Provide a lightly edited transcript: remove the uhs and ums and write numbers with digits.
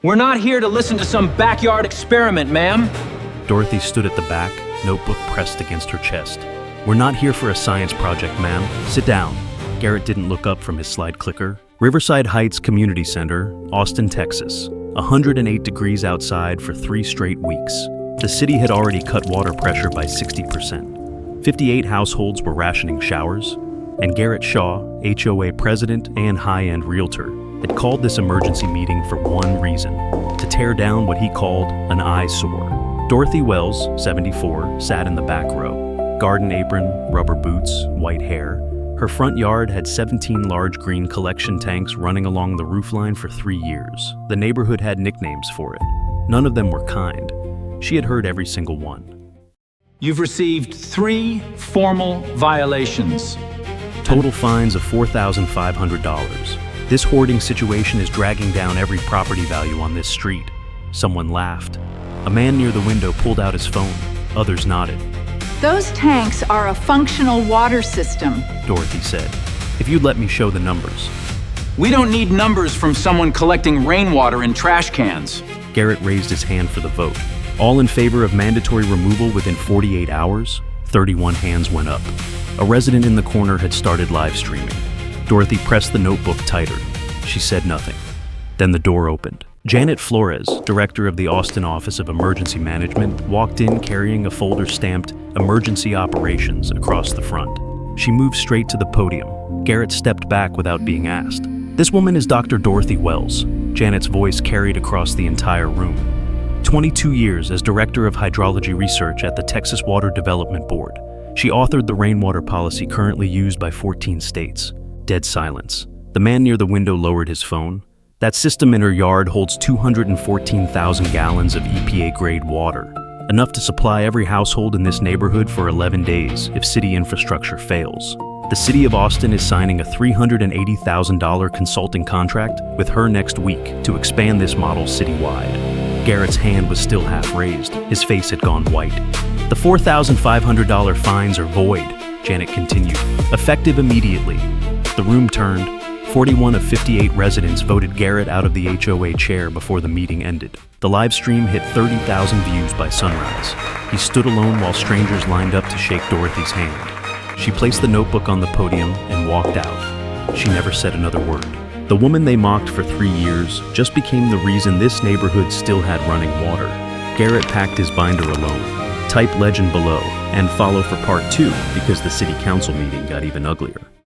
We're not here to listen to some backyard experiment, ma'am. Dorothy stood at the back, notebook pressed against her chest. We're not here for a science project, ma'am. Sit down. Garrett didn't look up from his slide clicker. Riverside Heights Community Center, Austin, Texas. 108 degrees outside for 3 straight weeks. The city had already cut water pressure by 60%. 58 households were rationing showers, and Garrett Shaw, HOA president and high-end realtor, had called this emergency meeting for one reason: to tear down what he called an eyesore. Dorothy Wells, 74, sat in the back row. Garden apron, rubber boots, white hair. Her front yard had 17 large green collection tanks running along the roofline for 3 years. The neighborhood had nicknames for it. None of them were kind. She had heard every single one. You've received 3 formal violations. Total fines of $4,500. This hoarding situation is dragging down every property value on this street. Someone laughed. A man near the window pulled out his phone. Others nodded. Those tanks are a functional water system, Dorothy said. If you'd let me show the numbers. We don't need numbers from someone collecting rainwater in trash cans. Garrett raised his hand for the vote. All in favor of mandatory removal within 48 hours? 31 hands went up. A resident in the corner had started live streaming. Dorothy pressed the notebook tighter. She said nothing. Then the door opened. Janet Flores, director of the Austin Office of Emergency Management, walked in carrying a folder stamped Emergency Operations across the front. She moved straight to the podium. Garrett stepped back without being asked. This woman is Dr. Dorothy Wells. Janet's voice carried across the entire room. 22 years as Director of Hydrology Research at the Texas Water Development Board. She authored the rainwater policy currently used by 14 states. Dead silence. The man near the window lowered his phone. That system in her yard holds 214,000 gallons of EPA-grade water, enough to supply every household in this neighborhood for 11 days if city infrastructure fails. The city of Austin is signing a $380,000 consulting contract with her next week to expand this model citywide. Garrett's hand was still half raised. His face had gone white. The $4,500 fines are void, Janet continued, effective immediately. The room turned. 41 of 58 residents voted Garrett out of the HOA chair before the meeting ended. The live stream hit 30,000 views by sunrise. He stood alone while strangers lined up to shake Dorothy's hand. She placed the notebook on the podium and walked out. She never said another word. The woman they mocked for 3 years just became the reason this neighborhood still had running water. Garrett packed his binder alone. Type legend below and follow for part 2 because the city council meeting got even uglier.